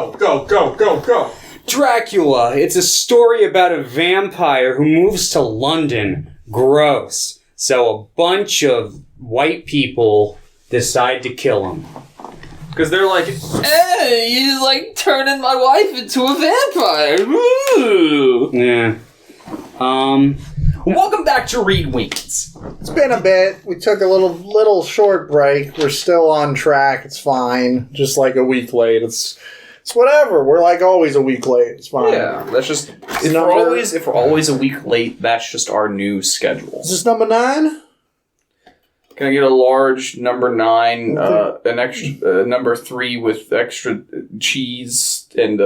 Go, go, go, go, go. Dracula. It's a story about a vampire who moves to London. Gross. So a bunch of white people decide to kill him. Because they're like, hey, you like turning my wife into a vampire. Woo! Yeah. Welcome back to Read Weens. It's been a bit. We took a little short break. We're still on track. It's fine. Just like a week late. It's whatever. We're like always a week late. It's fine. Yeah, that's just if we're always a week late, that's just our new schedule. Is this number 9? Can I get a large number 9, an extra number 3 with extra cheese and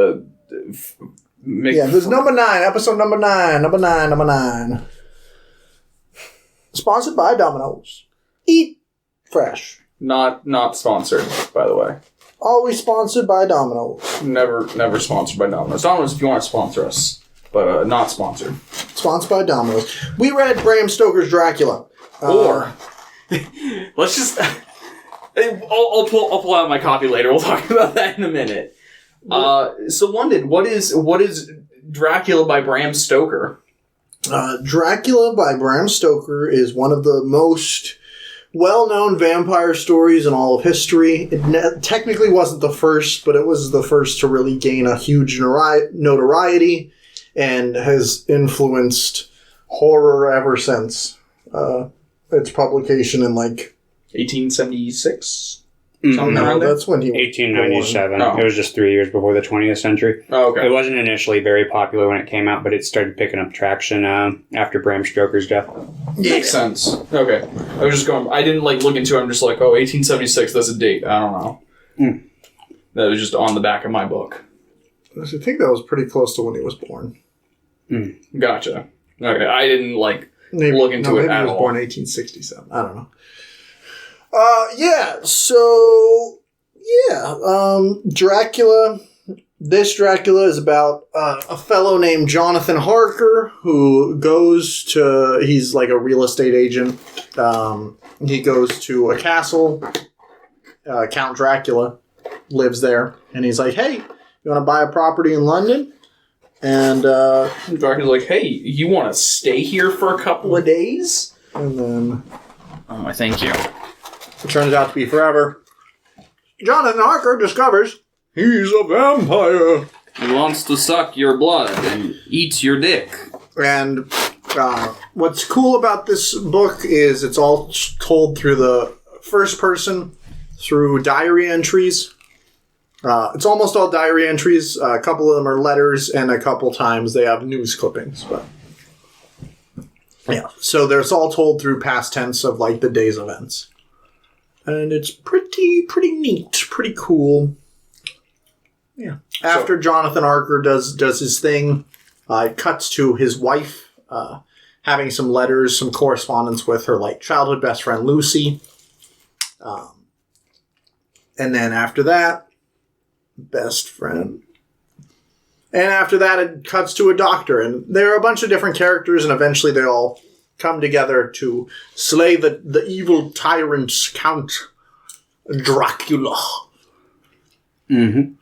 yeah, there's number 9, episode number 9, number 9. Sponsored by Domino's. Eat fresh. Not sponsored, by the way. Always sponsored by Domino's. Never sponsored by Domino's. Domino's, if you want to sponsor us, but not sponsored. Sponsored by Domino's. We read Bram Stoker's Dracula. Or let's just. I'll pull out my copy later. We'll talk about that in a minute. So, London, what is Dracula by Bram Stoker? Dracula by Bram Stoker is one of the most well-known vampire stories in all of history. It technically wasn't the first, but it was the first to really gain a huge notoriety and has influenced horror ever since its publication in 1876? No, that's when he was 1897. born. It was just 3 years before the 20th century. Oh, okay. It wasn't initially very popular when it came out, but it started picking up traction after Bram Stoker's death. Makes sense. Okay. I was just going, I didn't look into it. I'm just like, 1876, that's a date. I don't know. That was just on the back of my book. I think that was pretty close to when he was born. Gotcha. Okay. I didn't look into Maybe it he at was all. born 1867. I don't know. Dracula. This Dracula is about a fellow named Jonathan Harker who he's like a real estate agent. He goes to a castle. Count Dracula lives there. And he's like, hey, you want to buy a property in London? And Dracula's like, hey, you want to stay here for a couple of days? And then Oh, thank you. it turns out to be forever. Jonathan Harker discovers he's a vampire. He wants to suck your blood and eat your dick. And what's cool about this book is it's all told through the first person, through diary entries. It's almost all diary entries. A couple of them are letters, and a couple times they have news clippings. But yeah, so it's all told through past tense of the day's events. And it's pretty neat, pretty cool. Yeah. After Jonathan Harker does his thing, it cuts to his wife having some letters, some correspondence with her childhood best friend Lucy. And then after that, best friend. And after that, it cuts to a doctor. And there are a bunch of different characters, and eventually they all come together to slay the evil tyrant Count Dracula. Mm-hmm.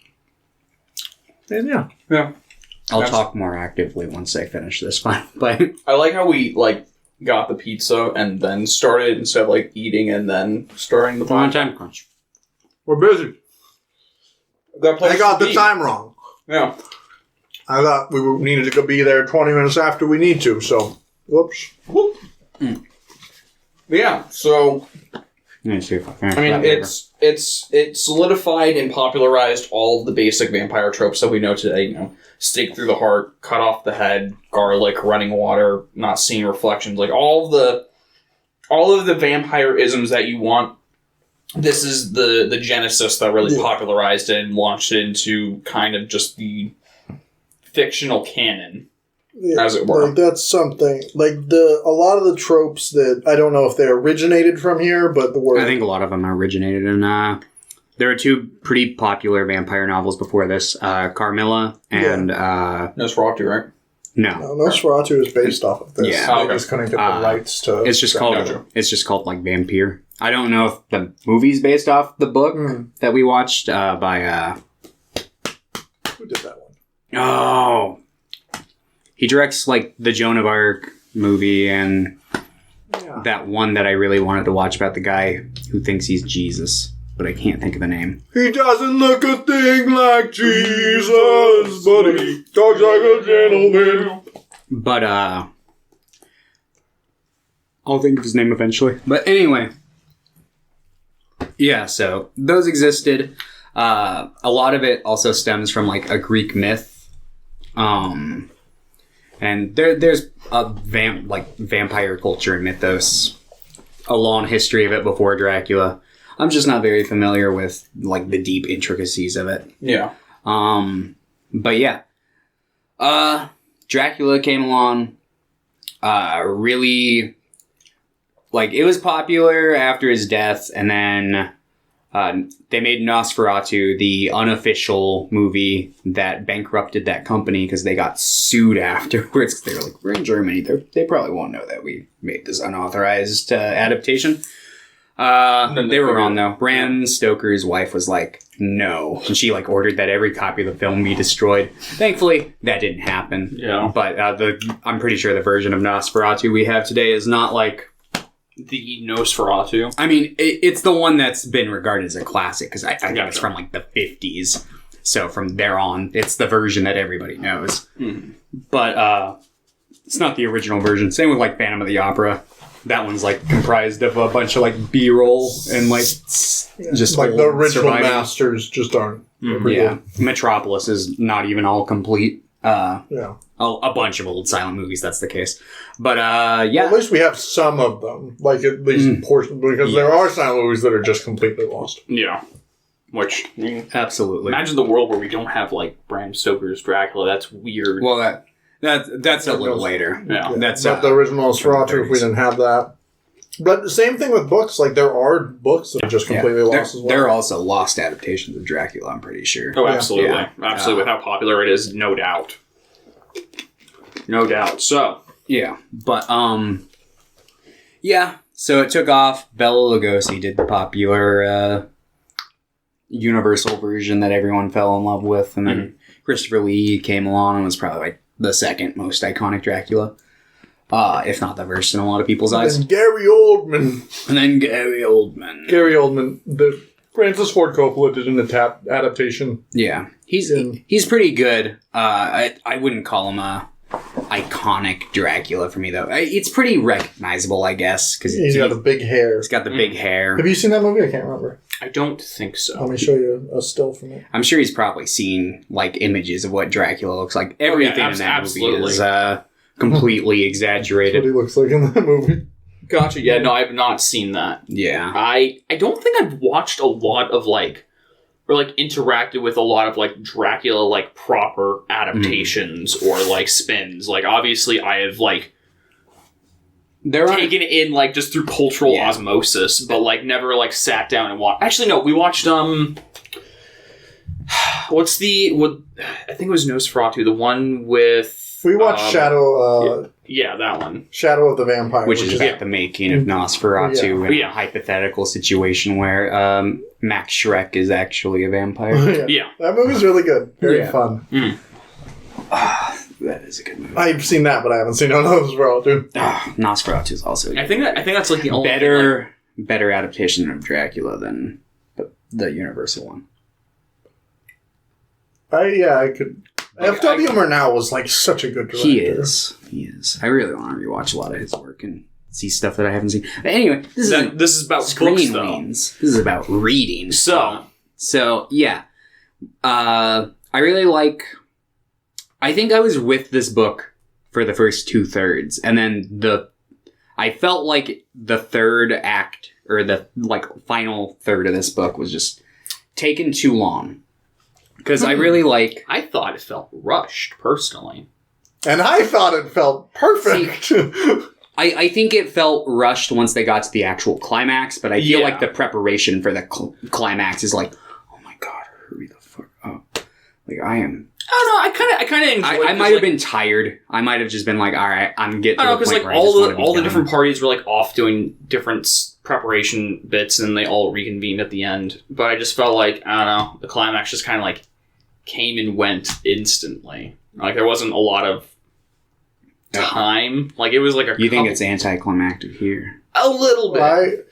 And yeah. I'll talk more actively once I finish this one. But I like how we got the pizza and then started instead of eating and then starting the on podcast. time crunch. We're busy. I got the time. time wrong. Yeah. I thought we needed to be there 20 minutes after we need to, so whoops. Whoop. Yeah, so Let me see if I finish I mean that it solidified and popularized all of the basic vampire tropes that we know today, stake through the heart, cut off the head, garlic, running water, not seeing reflections, all of the vampire isms that you want. This is the genesis that really popularized it and launched it into kind of just the fictional canon, as it were. That's something. A lot of the tropes that, I don't know if they originated from here, but the word... I think a lot of them originated in... there are two pretty popular vampire novels before this. Carmilla and... Nosferatu, right? No. Nosferatu is based off of this. Yeah. They just couldn't get the rights to... It's just called Vampire. I don't know if the movie's based off the book that we watched by Who did that one? Oh. He directs, like, the Joan of Arc movie and that one that I really wanted to watch about the guy who thinks he's Jesus. But I can't think of the name. He doesn't look a thing like Jesus, but he talks like a gentleman. But, I'll think of his name eventually. But anyway. Yeah, so those existed. A lot of it also stems from, like, a Greek myth. And there's a vampire culture and mythos. A long history of it before Dracula. I'm just not very familiar with, like, the deep intricacies of it. Yeah. But yeah. Dracula came along. Really, like, it was popular after his death, and then they made Nosferatu, the unofficial movie that bankrupted that company because they got sued afterwards. They were like, we're in Germany. They probably won't know that we made this unauthorized adaptation. They were wrong, though. Bram Stoker's wife was like, no. And she, like, ordered that every copy of the film be destroyed. Thankfully, that didn't happen. Yeah. But I'm pretty sure the version of Nosferatu we have today is not, like... The Nosferatu. I mean, it's the one that's been regarded as a classic, because I think it's from, like, the 50s. So from there on, it's the version that everybody knows. Mm. But it's not the original version. Same with, like, Phantom of the Opera. That one's, like, comprised of a bunch of, like, B-roll and, like, just like the original surviving. masters just aren't. Yeah. Metropolis is not even all complete. Yeah. A bunch of old silent movies, that's the case. But, yeah. Well, at least we have some of them. Like, at least portions. Because there are silent movies that are just completely lost. Yeah. Which, Absolutely. imagine the world where we don't have, like, Bram Stoker's Dracula. That's weird. Well, that's a little later. Yeah. That's not the original Nosferatu if we didn't have that. But the same thing with books. Like, there are books that are just completely lost as well. There are also lost adaptations of Dracula, I'm pretty sure. Oh, absolutely. Yeah. Absolutely. With how popular it is, no doubt. No doubt. So. Yeah. But, yeah. So it took off. Bela Lugosi did the popular Universal version that everyone fell in love with. And then Christopher Lee came along and was probably, like, the second most iconic Dracula. If not the first in a lot of people's eyes. And Gary Oldman. And then Gary Oldman. Gary Oldman. The Francis Ford Coppola did an adaptation. Yeah. He's pretty good. I wouldn't call him a iconic Dracula for me, though. It's pretty recognizable, I guess. Cause he's got the big hair. He's got the big hair. Have you seen that movie? I can't remember. I don't think so. Let me show you a still from it. I'm sure he's probably seen, like, images of what Dracula looks like. Everything in that movie is completely exaggerated. That's what he looks like in that movie. Gotcha. Yeah, no, I've not seen that. Yeah. I don't think I've watched a lot of, like, or, like, interacted with a lot of, like, Dracula, like, proper adaptations or, like, spins. Like, obviously, I have, like, taken it in, like, just through cultural osmosis, but, like, never, like, sat down and watched. Actually, no, we watched, I think it was Nosferatu, the one with... We watched Shadow... yeah, that one. Shadow of the Vampire. Which is about the making of Nosferatu in a hypothetical situation where Max Schreck is actually a vampire. Yeah. That movie's really good. Very fun. That is a good movie. I've seen that, but I haven't seen Nosferatu. Nosferatu is also I think that's like the only better adaptation of Dracula than the Universal one. I could... F.W. Murnau was, like, such a good director. He is. I really want to rewatch a lot of his work and see stuff that I haven't seen. But anyway, this is about books, though. This is about reading. So yeah. I really like... I think I was with this book for the first 2/3, and then I felt like the third act, or the, like, final third of this book was just taken too long. Because I really like... I thought it felt rushed, personally. And I thought it felt perfect. I think it felt rushed once they got to the actual climax, but I feel like the preparation for the climax is like, oh my god, hurry the fuck up. Like, I am... I don't know, I kind of enjoyed it. I might have been tired. I might have just been like, alright, I'm getting to the point because, like, where I just want to be all the done. different parties were, like, off doing different preparation bits, and they all reconvened at the end. But I just felt like, I don't know, the climax just kind of, like, came and went instantly. Like, there wasn't a lot of time. Like, it was like a You think it's anticlimactic here? A little bit.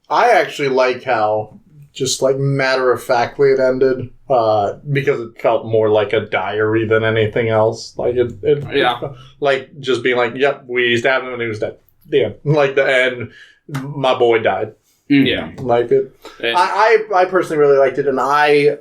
I actually like how just like matter-of-factly it ended, because it felt more like a diary than anything else. Like like just being like, yep, we stabbed him and he was dead. Yeah, like the end, my boy died. Yeah, like it. And I personally really liked it, and I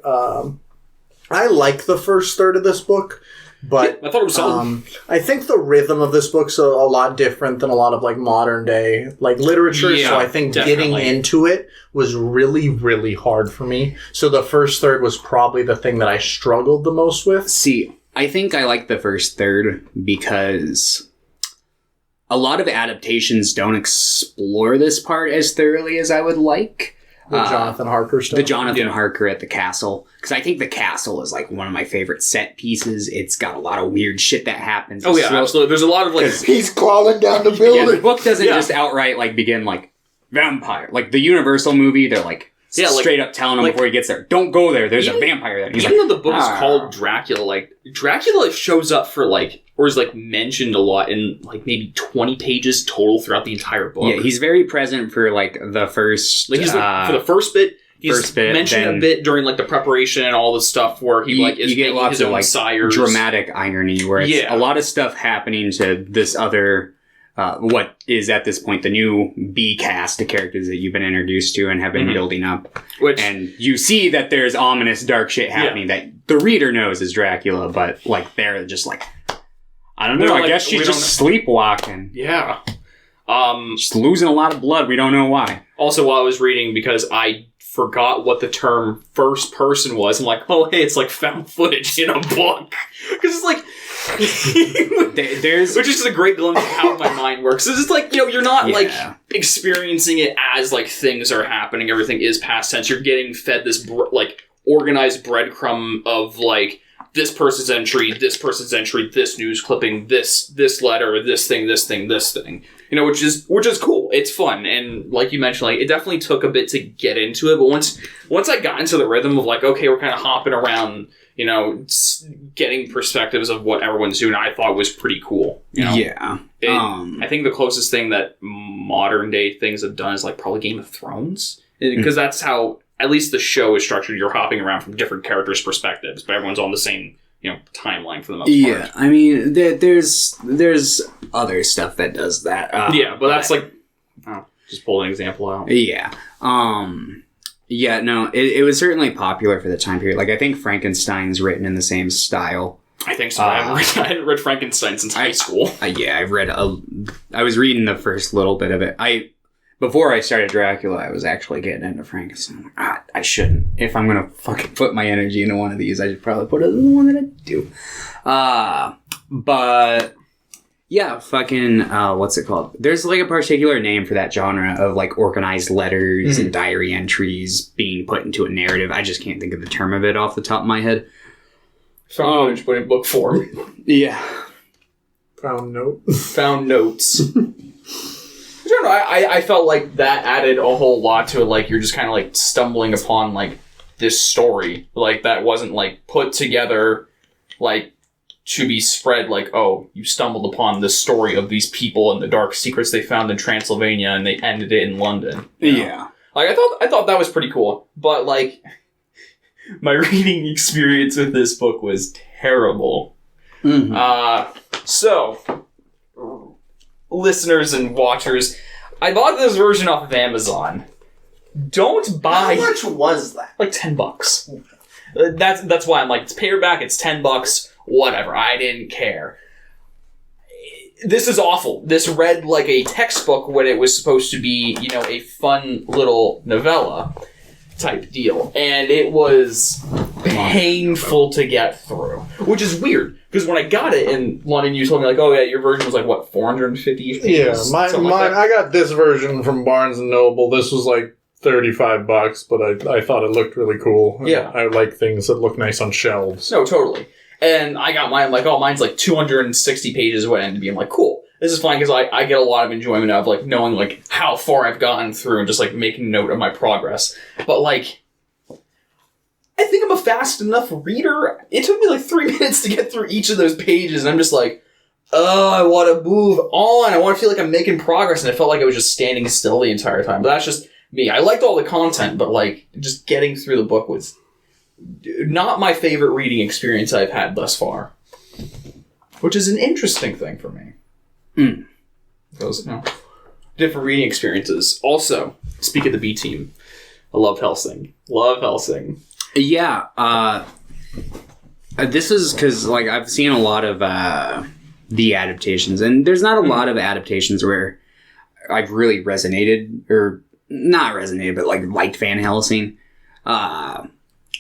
like the first third of this book. But I thought it was solid. I think the rhythm of this book's a lot different than a lot of like modern day like literature. Yeah, so I think definitely. getting into it was really, really hard for me. So the first third was probably the thing that I struggled the most with. See, I think I like the first third because a lot of adaptations don't explore this part as thoroughly as I would like. The Jonathan Harker stuff. The Jonathan Harker at the castle. Because I think the castle is like one of my favorite set pieces. It's got a lot of weird shit that happens. Oh, yeah, absolutely. There's a lot of like... He's crawling down the building. Yeah, the book doesn't just outright like begin like vampire. Like the Universal movie, they're like straight up telling him before he gets there, don't go there, there's a vampire there. He's even like, though the book is called Dracula, like Dracula shows up for like, or is like mentioned a lot in like maybe 20 pages total throughout the entire book. Yeah, he's very present for like the first... Like he's like, for the first bit, he's mentioned a bit during like the preparation and all the stuff where he like is you get lots his of own like sires. Dramatic irony where it's a lot of stuff happening to this other... what is at this point the new B cast of characters that you've been introduced to and have been building up. And you see that there's ominous dark shit happening that the reader knows is Dracula, but like they're just like, I don't know, I guess she's just sleepwalking. Yeah. Just losing a lot of blood, we don't know why. Also, while I was reading, because I forgot what the term first person was, I'm like, oh hey, it's like found footage in a book. Because it's like... which is just a great glimpse of how my mind works. It's just like, you know, you're not like experiencing it as like things are happening. Everything is past tense. You're getting fed this like organized breadcrumb of like this person's entry, this news clipping, this letter, this thing. You know, which is cool. It's fun, and like you mentioned, like it definitely took a bit to get into it. But once I got into the rhythm of like, okay, we're kind of hopping around. You know, getting perspectives of what everyone's doing, I thought was pretty cool. You know? Yeah. I think the closest thing that modern day things have done is like probably Game of Thrones. Because that's how, at least the show is structured. You're hopping around from different characters' perspectives, but everyone's on the same, you know, timeline for the most part. Yeah, I mean, there's other stuff that does that. But that's like, just pull an example out. Yeah. Yeah, no, it was certainly popular for the time period. Like, I think Frankenstein's written in the same style. I think so. I hadn't read Frankenstein since high school. Yeah, I've read I was reading the first little bit of it. Before I started Dracula, I was actually getting into Frankenstein. I shouldn't. If I'm going to fucking put my energy into one of these, I should probably put it in the one that I do. But... yeah, fucking, what's it called? There's like a particular name for that genre of like organized letters and diary entries being put into a narrative. I just can't think of the term of it off the top of my head. Found footage, but in book form. Yeah. Found notes. Found notes. I don't know, I felt like that added a whole lot to it. Like, you're just kind of like stumbling upon like this story. Like, that wasn't like put together like to be spread like, oh, you stumbled upon this story of these people and the dark secrets they found in Transylvania and they ended it in London. You know? Yeah. Like, I thought that was pretty cool. But, like, my reading experience with this book was terrible. So, listeners and watchers, I bought this version off of Amazon. Don't buy... How much was that? Like $10. That's why I'm like, it's paperback, it's $10. Whatever, I didn't care. This is awful. This read like a textbook when it was supposed to be, you know, a fun little novella type deal. And it was painful to get through. Which is weird, because when I got it in London, you told me like, oh yeah, your version was like, what, 450 pages? Yeah, mine. I got this version from Barnes & Noble. This was like $35, but I thought it looked really cool. Yeah. I like things that look nice on shelves. No, totally. And I got mine, like, oh, mine's like 260 pages what it ended up being. Like, cool. This is fine, because I get a lot of enjoyment out of, like, knowing, like, how far I've gotten through and just, like, making note of my progress. But, like, I think I'm a fast enough reader. It took me like 3 minutes to get through each of those pages, and I'm just like, oh, I want to move on. I want to feel like I'm making progress, and I felt like I was just standing still the entire time. But that's just me. I liked all the content, but like just getting through the book was not my favorite reading experience I've had thus far, which is an interesting thing for me. Because, different reading experiences. Also, speak of the B team. I love Hellsing. Yeah. This is because like I've seen a lot of the adaptations, and there's not a lot of adaptations where I've really resonated, or not resonated, but like liked Van Helsing.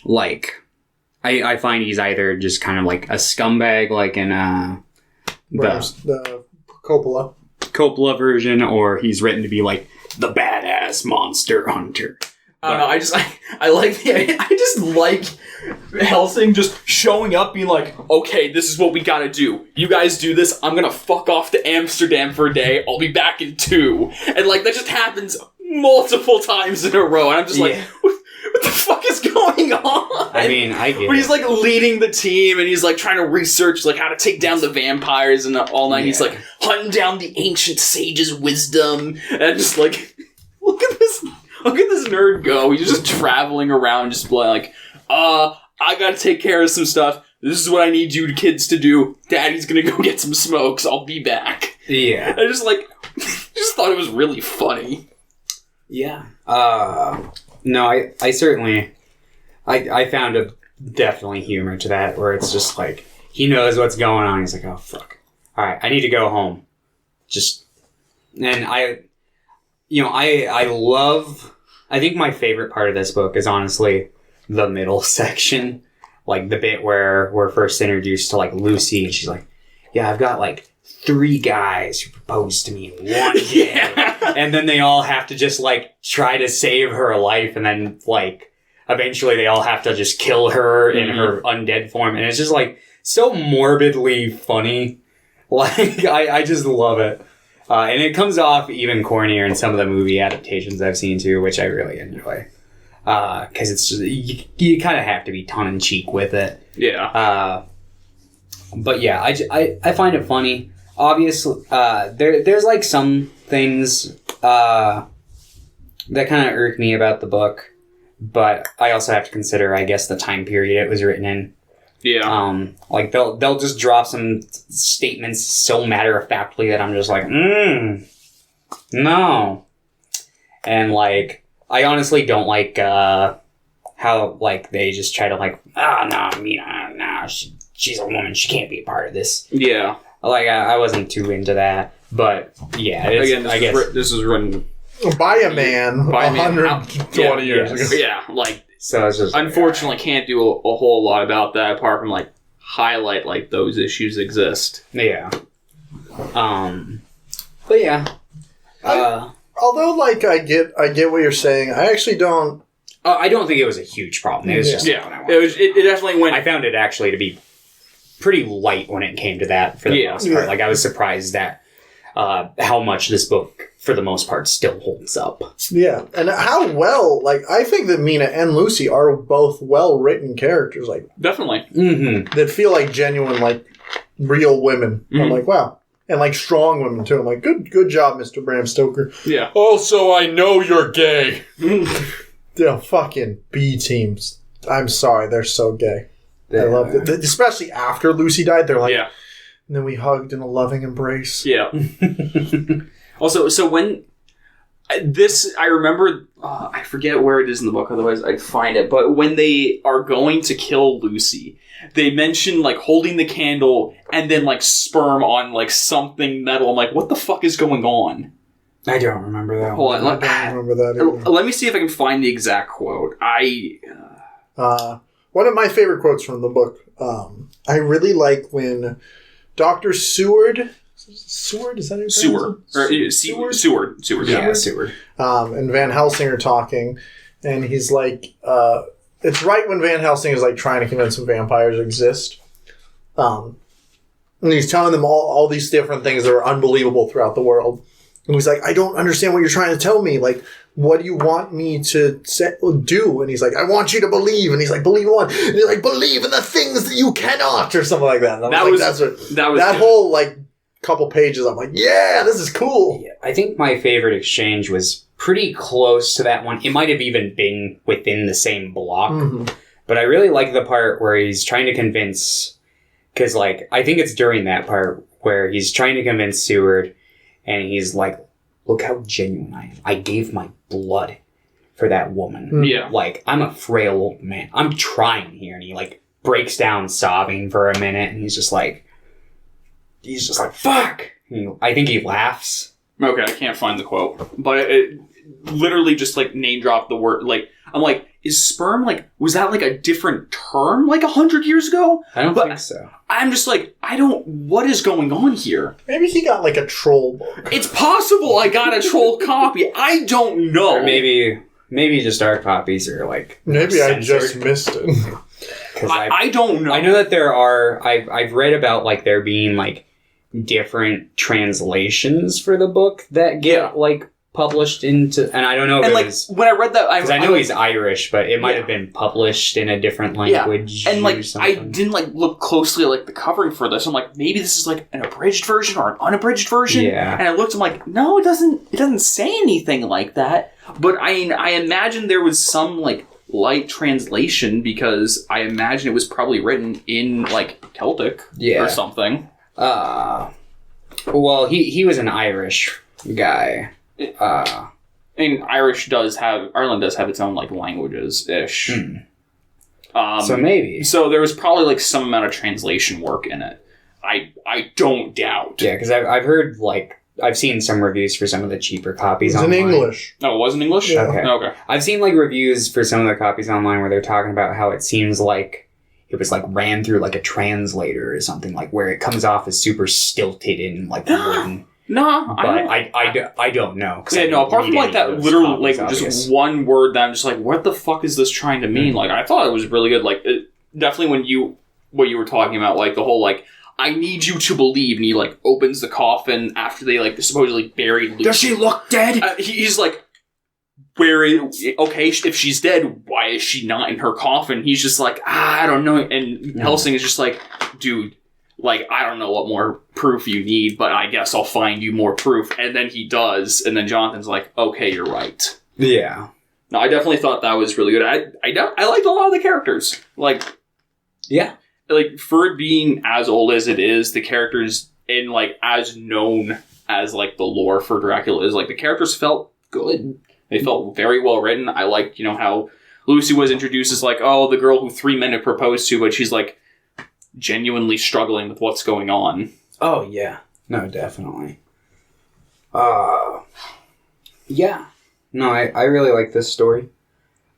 Like I find he's either just kind of like a scumbag, like in the Coppola version, or he's written to be like the badass monster hunter. I don't know. I just like Helsing just showing up, being like, okay, this is what we gotta do. You guys do this. I'm gonna fuck off to Amsterdam for a day. I'll be back in 2. And like that just happens multiple times in a row. And I'm just like, what the fuck is going on? I mean, I get it. But he's like leading the team, and he's like trying to research like how to take down the vampires, and all night he's like hunting down the ancient sage's wisdom. And I'm just like, look at this nerd go. He's just traveling around, just like, I gotta take care of some stuff. This is what I need you kids to do. Daddy's gonna go get some smokes. I'll be back. Yeah. I just thought it was really funny. Yeah. No, I certainly, I found definitely humor to that, where it's just like, he knows what's going on. He's like, oh, fuck. All right, I need to go home. And I think my favorite part of this book is honestly the middle section. Like the bit where we're first introduced to like Lucy, and she's like, yeah, I've got like 3 guys who proposed to me in one day. And then they all have to just like try to save her life, and then like eventually they all have to just kill her in her undead form. And it's just like so morbidly funny. Like I just love it. And it comes off even cornier in some of the movie adaptations I've seen too, which I really enjoy. Because it's just, you kind of have to be tongue-in-cheek with it. Yeah. But yeah, I find it funny. Obviously, there's like some things that kind of irk me about the book, but I also have to consider, I guess, the time period it was written in. Yeah. Like they'll just drop some statements so matter-of-factly that I'm just like, no. And like, I honestly don't like how like they just try to like, she's a woman, she can't be a part of this. Yeah. Like I wasn't too into that, but yeah. This is written by a man 120 years ago. Yeah, like. So it's just unfortunately can't do a whole lot about that apart from like highlight like those issues exist. Yeah. But yeah. Although like I get what you're saying, I actually don't. I don't think it was a huge problem. It was just it definitely went. I found it actually to be pretty light when it came to that for the most part. Yeah. Like I was surprised at how much this book, for the most part, still holds up. Yeah, and how well, like, I think that Mina and Lucy are both well-written characters, like, definitely. That feel like genuine, like, real women. I'm like, wow. And, like, strong women, too. I'm like, good job, Mr. Bram Stoker. Yeah. Also, I know you're gay. The fucking B teams. I'm sorry, they're so gay. I love it. Especially after Lucy died, they're like, and then we hugged in a loving embrace. Yeah. Also, so when this, I remember, I forget where it is in the book, otherwise I'd find it, but when they are going to kill Lucy, they mention, like, holding the candle and then, like, sperm on, like, something metal. I'm like, what the fuck is going on? I don't remember that. Hold on. I don't remember that either. Let me see if I can find the exact quote. One of my favorite quotes from the book, I really like when Dr. Seward... Seward? Is that his name? Seward. Yeah, Seward. And Van Helsing are talking, and he's like, it's right when Van Helsing is like trying to convince them vampires exist. And he's telling them all these different things that are unbelievable throughout the world. And he's like, I don't understand what you're trying to tell me. Like, what do you want me to do? And he's like, I want you to believe. And he's like, believe what? And he's like, believe in the things that you cannot, or something like that. And that whole like couple pages. I'm like, yeah, this is cool. Yeah, I think my favorite exchange was pretty close to that one. It might have even been within the same block, but I really like the part where he's trying to convince. Because like I think it's during that part where he's trying to convince Seward, and he's like, look how genuine I am. I gave my blood for that woman. Yeah. Like, I'm a frail old man. I'm trying here. And he, like, breaks down sobbing for a minute. And he's just like, fuck! I think he laughs. Okay, I can't find the quote. But it literally just, like, name dropped the word. Like, I'm like, is sperm, like, was that, like, a different term, like, 100 years ago? I don't think so. I'm just like, what is going on here? Maybe he got, like, a troll book. It's possible I got a troll copy. I don't know. Or maybe just our copies are, like, maybe I just missed it. I don't know. I know that there are, I've read about, like, there being, like, different translations for the book that get, like, published into, and I don't know if and like when I read that, because I know he's Irish, but it might have been published in a different language. And like I didn't like look closely at like the covering for this. I'm like, maybe this is like an abridged version or an unabridged version. Yeah. And I looked, I'm like, no, it doesn't say anything like that. But I imagine there was some like light translation, because I imagine it was probably written in like Celtic or something. Well, he was an Irish guy. And Ireland does have its own like languages ish. So maybe. So there was probably like some amount of translation work in it. I don't doubt. Yeah, because I've heard like I've seen some reviews for some of the cheaper copies. It's online. in English. Oh, it was in English? Yeah. Okay. I've seen like reviews for some of the copies online where they're talking about how it seems like it was like ran through like a translator or something, like where it comes off as super stilted and like wooden. No, but I don't know. Yeah, no. Apart from like that, literal like just one word that I'm just like, what the fuck is this trying to mean? Like, I thought it was really good. Like, definitely what you were talking about, like the whole like, I need you to believe, and he like opens the coffin after they like supposedly buried Lucy. Does she look dead? He's like, okay, if she's dead, why is she not in her coffin? He's just like, I don't know. And Helsing is just like, dude. Like, I don't know what more proof you need, but I guess I'll find you more proof. And then he does, and then Jonathan's like, okay, you're right. Yeah. No, I definitely thought that was really good. I liked a lot of the characters. Like, yeah. Like, for it being as old as it is, the characters, and, like, as known as, like, the lore for Dracula is, like, the characters felt good. They felt very well written. I liked, how Lucy was introduced as, like, oh, the girl who 3 men have proposed to, but she's, like, genuinely struggling with what's going on. Oh, yeah. No, definitely. Yeah. No, I really like this story.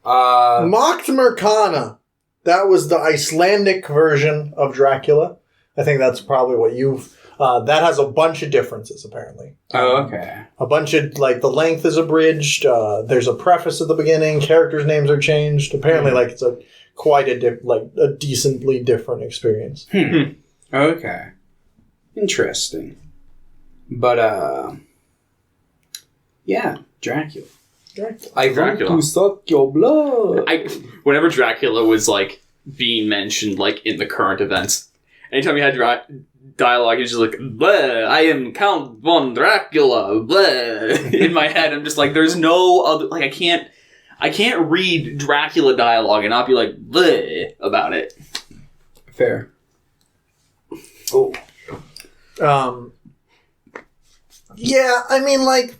Mocked Mercana. That was the Icelandic version of Dracula. I think that's probably what you've... that has a bunch of differences, apparently. Oh, okay. A bunch of, like, the length is abridged. There's a preface at the beginning. Characters' names are changed. Apparently, like, it's quite a decently different experience. Okay. Interesting. But, yeah, Dracula. I want to suck your blood. Whenever Dracula was, like, being mentioned, like, in the current events, anytime he had dialogue, he was just like, bleh, I am Count von Dracula, bleh. In my head, I'm just like, there's no other, like, I can't read Dracula dialogue and not be like, bleh, about it. Fair. Oh. Yeah, I mean, like...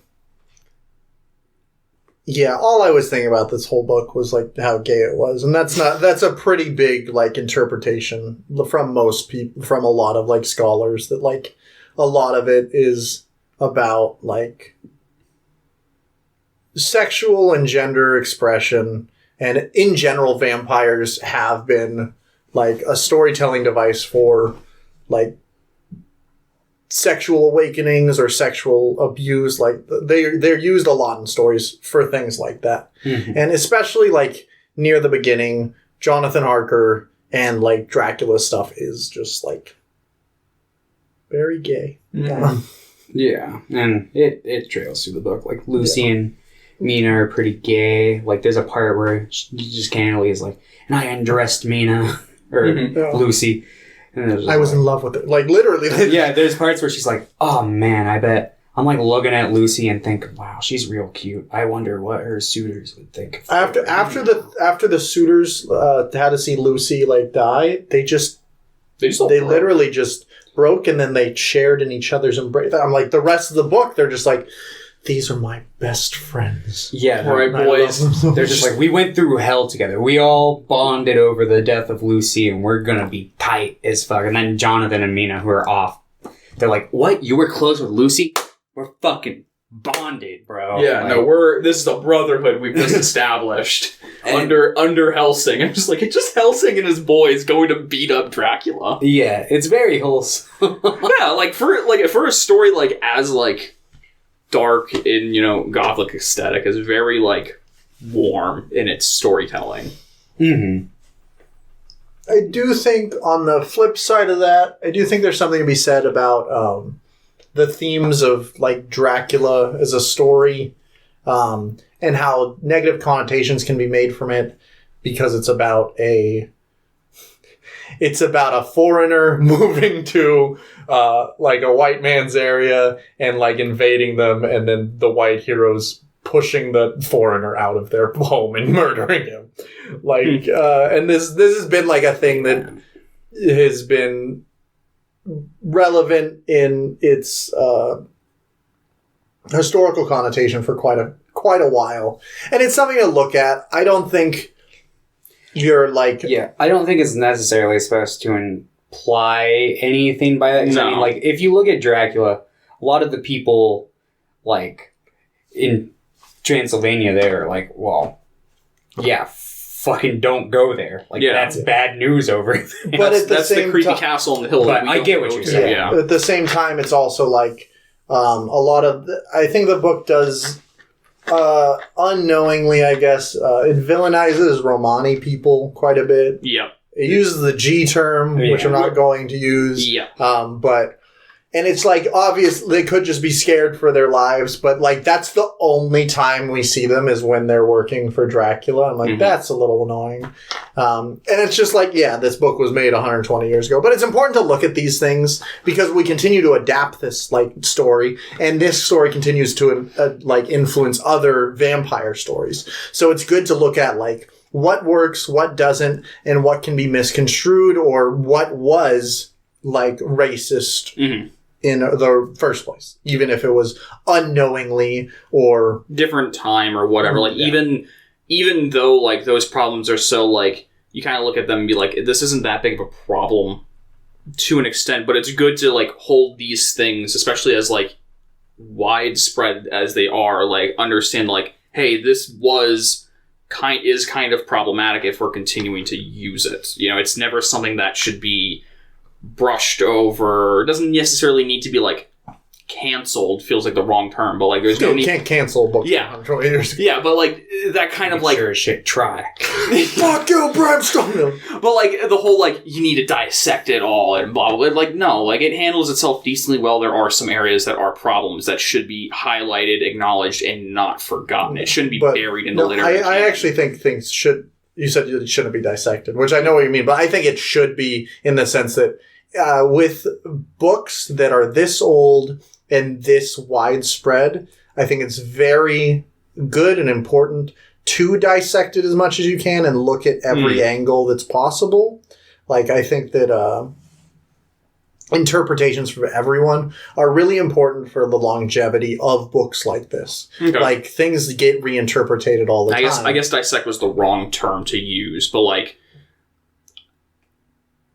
Yeah, all I was thinking about this whole book was, like, how gay it was. And that's a pretty big, like, interpretation from most people, from a lot of, like, scholars, that, like, a lot of it is about, like, sexual and gender expression. And in general, vampires have been, like, a storytelling device for, like, sexual awakenings or sexual abuse. Like, they're used a lot in stories for things like that. And especially, like, near the beginning, Jonathan Harker and, like, Dracula stuff is just, like, very gay. Yeah, and it trails through the book. Like, Lucy and Mina are pretty gay. Like, there's a part where she just candidly is like, and I undressed Mina, or Lucy. And I was in love with it. Like, literally. Yeah, there's parts where she's like, oh man, I bet. I'm like looking at Lucy and think, wow, she's real cute. I wonder what her suitors would think. After the suitors had to see Lucy like die, they literally just broke, and then they shared in each other's embrace. I'm like, the rest of the book, they're just like, these are my best friends. Yeah, right, boys. They're just like, we went through hell together. We all bonded over the death of Lucy, and we're gonna be tight as fuck. And then Jonathan and Mina, who are off, they're like, what? You were close with Lucy? We're fucking bonded, bro. Yeah, like, this is a brotherhood we've just established under Helsing. I'm just like, it's just Helsing and his boys going to beat up Dracula. Yeah, it's very wholesome. Yeah, like for a story like as like dark in, gothic aesthetic, is very like warm in its storytelling. Mm-hmm. I do think on the flip side of that, I do think there's something to be said about the themes of like Dracula as a story, and how negative connotations can be made from it because it's about a foreigner moving to like a white man's area and like invading them, and then the white heroes pushing the foreigner out of their home and murdering him. Like, and this has been like a thing that has been relevant in its historical connotation for quite a while, and it's something to look at. I don't think you're like, I don't think it's necessarily supposed to imply anything by that. 'Cause No. I mean, like, if you look at Dracula, a lot of the people like in Transylvania, they're like, well, yeah, fucking don't go there. Like, that's bad news over there. But at the that's same the creepy time, castle on the hill. But that we I don't get what go you're to. saying. Yeah. at the same time, it's also like a lot of. I think the book does unknowingly, I guess, it villainizes Romani people quite a bit. Yeah. It uses the G term, which I'm not going to use. Yeah. And it's like obvious they could just be scared for their lives, but like that's the only time we see them is when they're working for Dracula. I'm like, that's a little annoying. And it's just like, yeah, this book was made 120 years ago, but it's important to look at these things because we continue to adapt this like story, and this story continues to like influence other vampire stories. So it's good to look at like what works, what doesn't, and what can be misconstrued or what was like racist in the first place, even if it was unknowingly or different time or whatever. Like even though like those problems are so like you kind of look at them and be like, this isn't that big of a problem to an extent, but it's good to like hold these things, especially as like widespread as they are, like understand like, hey, this is kind of problematic if we're continuing to use it. It's never something that should be brushed over. It doesn't necessarily need to be like canceled, feels like the wrong term, but like there's no need. You can't cancel a book. Yeah. Years. Yeah, but like that kind of like sure as shit try. Fuck you, Bram Stoker. But like the whole like you need to dissect it all and blah blah blah. Like no, like it handles itself decently well. There are some areas that are problems that should be highlighted, acknowledged, and not forgotten. It shouldn't be buried in the literature. I actually think things should. You said it shouldn't be dissected, which I know what you mean, but I think it should be in the sense that with books that are this old and this widespread, I think it's very good and important to dissect it as much as you can and look at every angle that's possible. Like, I think that interpretations from everyone are really important for the longevity of books like this. Okay. Like, things get reinterpreted all the time. I guess dissect was the wrong term to use, but like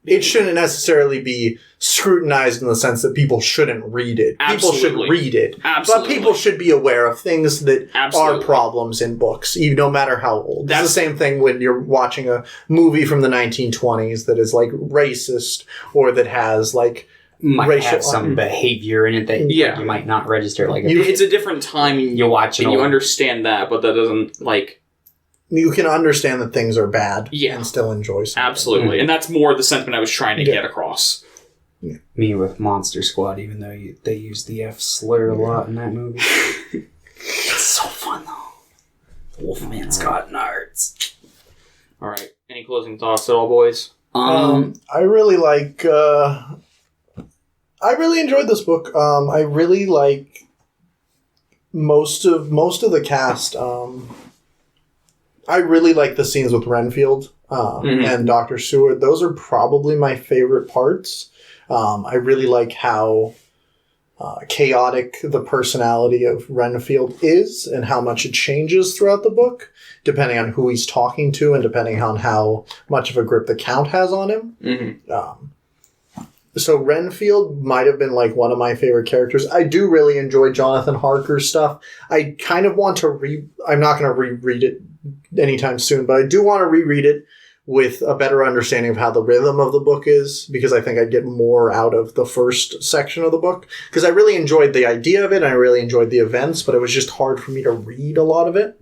it shouldn't necessarily be scrutinized in the sense that people shouldn't read it. Absolutely. People should read it. Absolutely. But people should be aware of things that are problems in books, even no matter how old. It's the same thing when you're watching a movie from the 1920s that is like racist or that has like might have some behavior in it that you might not register. Like it's a different time. You watch it and you understand that, but that doesn't like. You can understand that things are bad and still enjoy something. Absolutely. And that's more the sentiment I was trying to get across. Yeah. Me with Monster Squad, even though they use the F slur a lot in that movie. It's so fun, though. Wolfman's got nards. All right. Any closing thoughts at all, boys? I really like. I really enjoyed this book. I really like most of the cast. I really like the scenes with Renfield and Dr. Seward. Those are probably my favorite parts. I really like how chaotic the personality of Renfield is and how much it changes throughout the book, depending on who he's talking to and depending on how much of a grip the Count has on him. So Renfield might have been like one of my favorite characters. I do really enjoy Jonathan Harker's stuff. I kind of want to I'm not going to reread it anytime soon, but I do want to reread it with a better understanding of how the rhythm of the book is, because I think I'd get more out of the first section of the book. Because I really enjoyed the idea of it, and I really enjoyed the events, but it was just hard for me to read a lot of it.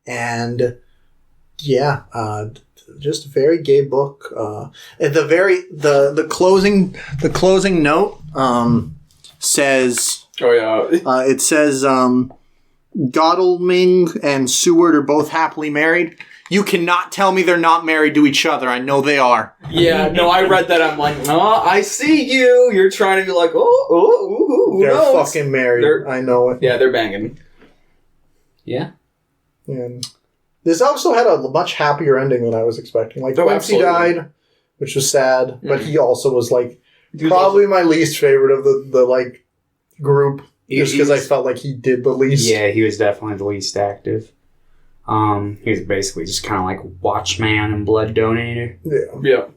And yeah, just a very gay book. At the closing note says, it says, Godalming and Seward are both happily married. You cannot tell me they're not married to each other. I know they are. Yeah, no, I read that. I'm like, oh, I see you. You're trying to be like, who they're knows? Fucking married. I know it. Yeah, they're banging. Yeah. And this also had a much happier ending than I was expecting. Like, Quincy died, which was sad, but he also was like probably my least favorite of the like group. Just because I felt like he did the least. Yeah, he was definitely the least active. He was basically just kind of like watchman and blood donator. Yeah.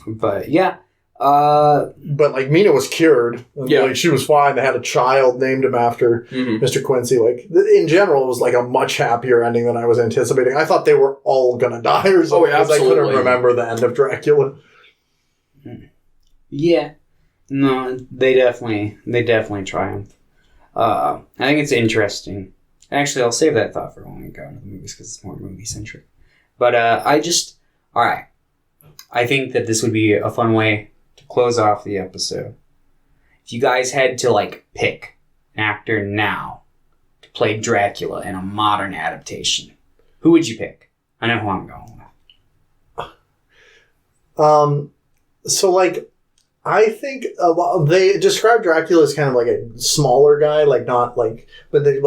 But yeah. But like Mina was cured. Like she was fine. They had a child named him after Mr. Quincy. Like in general, it was like a much happier ending than I was anticipating. I thought they were all gonna die or something because I couldn't remember the end of Dracula. Yeah. No, they definitely triumph. I think it's interesting. Actually, I'll save that thought for when we go into the movies because it's more movie-centric. But alright. I think that this would be a fun way to close off the episode. If you guys had to, like, pick an actor now to play Dracula in a modern adaptation, who would you pick? I know who I'm going with. So, like, I think they describe Dracula as kind of like a smaller guy, like not like, but then he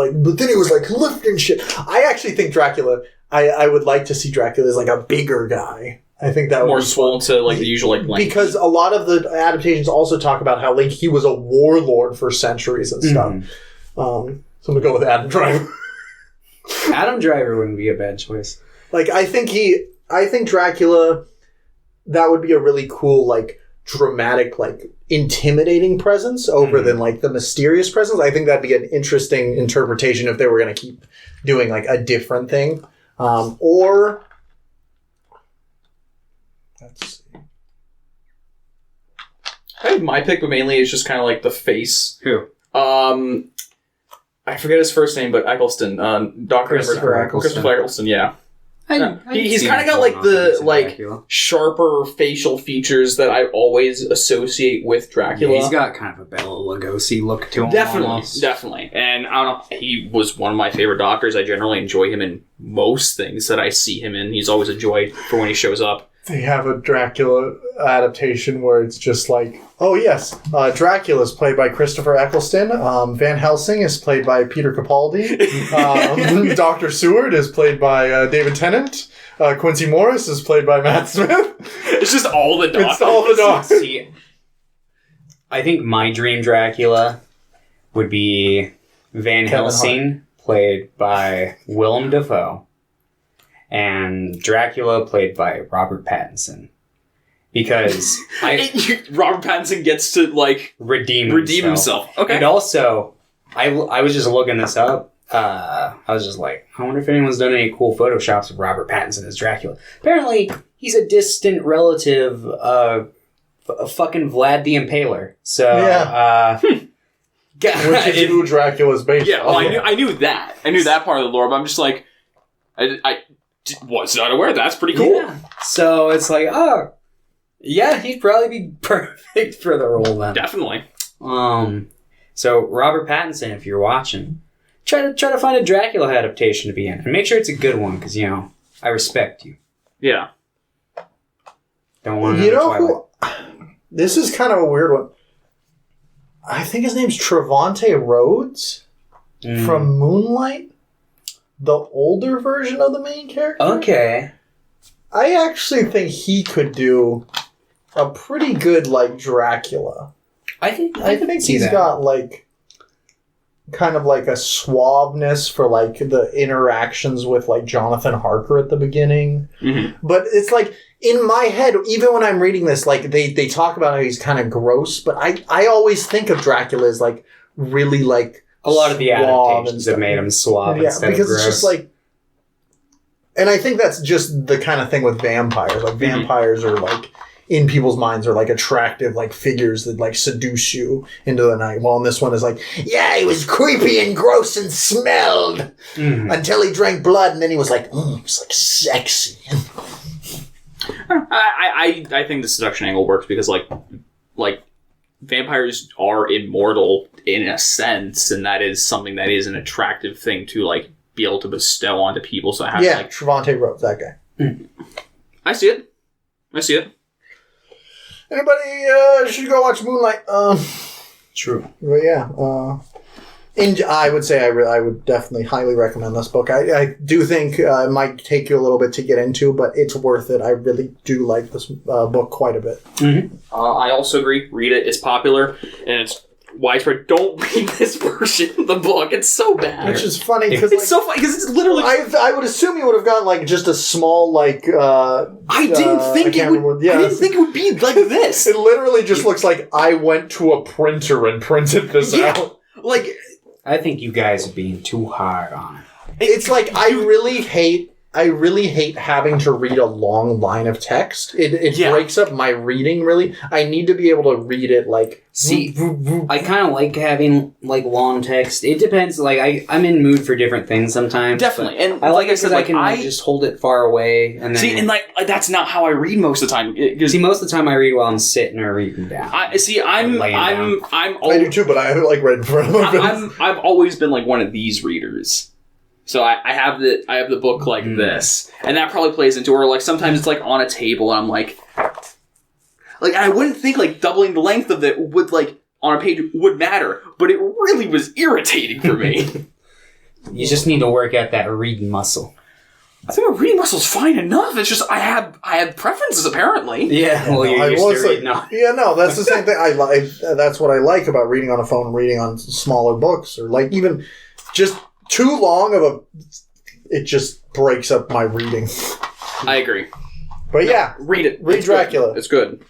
was like lifting shit. I actually think Dracula. I would like to see Dracula as like a bigger guy. I think that more swollen to like the usual like length. Because a lot of the adaptations also talk about how like he was a warlord for centuries and stuff. So I'm gonna go with Adam Driver. Adam Driver wouldn't be a bad choice. Like I think Dracula. That would be a really cool like. Dramatic, like intimidating presence over than like the mysterious presence. I think that'd be an interesting interpretation if they were going to keep doing like a different thing. Or let's see. I think my pick, but mainly it's just kind of like the face. Who? I forget his first name, but Eccleston. Dr. Christopher Eccleston. Christopher Eccleston, yeah. He's see kind of him got like the like Dracula. sharper facial features that I always associate with Dracula. Yeah, he's got kind of a Bela Lugosi look to him. Definitely. And I don't know, he was one of my favorite doctors. I generally enjoy him in most things that I see him in. He's always a joy for when he shows up. They have a Dracula adaptation where it's just like, oh yes, Dracula is played by Christopher Eccleston. Van Helsing is played by Peter Capaldi. Dr. Seward is played by David Tennant. Quincy Morris is played by Matt Smith. It's just all the doctors. It's all the doctors. See, I think my dream Dracula would be Van Helsing, played by Willem Dafoe. And Dracula played by Robert Pattinson. Because Robert Pattinson gets to like redeem himself. Okay. And also, I was just looking this up. I was just like, I wonder if anyone's done any cool photoshops of Robert Pattinson as Dracula. Apparently, he's a distant relative of fucking Vlad the Impaler. So, which is who Dracula's based on. Well, I knew that. I knew that part of the lore, but I'm just like, I was not aware. That's pretty cool. Yeah. So it's like, oh, yeah, he'd probably be perfect for the role then. Definitely. So Robert Pattinson, if you're watching, try to find a Dracula adaptation to be in, and make sure it's a good one because I respect you. Yeah. Don't want to who? This is kind of a weird one. I think his name's Trevante Rhodes from Moonlight, the older version of the main character. Okay. I actually think he could do a pretty good Dracula. I think he's got kind of a suaveness for the interactions with Jonathan Harker at the beginning. Mm-hmm. But it's in my head, even when I'm reading this, they talk about how he's kind of gross, but I always think of Dracula as really a lot of the adaptations have made him suave instead of gross. Because it's just and I think that's just the kind of thing with vampires. Vampires are in people's minds are attractive figures that seduce you into the night. Well, and this one is he was creepy and gross and smelled until he drank blood, and then he was he's sexy. I think the seduction angle works because vampires are immortal in a sense, and that is something that is an attractive thing to be able to bestow onto people. So I have Trevante Rhodes, that guy. I see it. Anybody should go watch Moonlight. True. But yeah, I would say I would definitely highly recommend this book. I do think it might take you a little bit to get into, but it's worth it. I really do like this book quite a bit. Mm-hmm. I also agree. Read it. It's popular, and it's widespread. Don't read this version of the book. It's so bad. Which is funny because it's so funny because it's literally. I would assume you would have gotten just a small I didn't think it would. Yeah. I didn't think it would be like this. It literally just looks like I went to a printer and printed this out. I think you guys are being too hard on it. It's I really hate having to read a long line of text. It breaks up my reading, really. I need to be able to read it See, I kind of like having long text. It depends. I'm in mood for different things sometimes. Definitely, and I like it because I can just hold it far away. And then see, and that's not how I read most of the time. See, most of the time I read while I'm sitting or reading down. I do too, but I read in front of my face. I've always been one of these readers. So I have the book this, and that probably plays into where sometimes it's on a table, and I'm I wouldn't think doubling the length of it would on a page would matter, but it really was irritating for me. You just need to work out that reading muscle. I think my reading muscle's fine enough. It's just I have preferences apparently. Yeah, well, you're used to reading now. Yeah, no, that's the same thing. That's what I like about reading on a phone, reading on smaller books, or even just too long of it just breaks up my reading. I agree. But yeah, read it. Read Dracula. Good. It's good.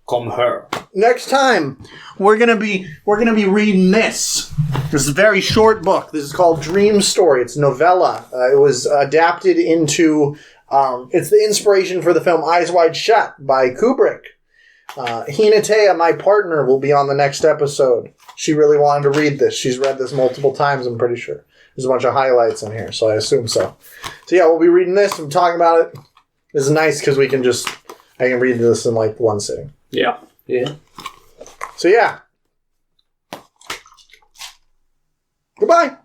Come here. Next time we're gonna be reading this. This is a very short book. This is called Dream Story. It's a novella. It was adapted into. It's the inspiration for the film Eyes Wide Shut by Kubrick. Hinatea, my partner, will be on the next episode. She really wanted to read this. She's read this multiple times, I'm pretty sure. There's a bunch of highlights in here, so I assume so. So yeah, we'll be reading this and talking about it. This is nice because I can read this in one sitting. Yeah. Yeah. So yeah. Goodbye.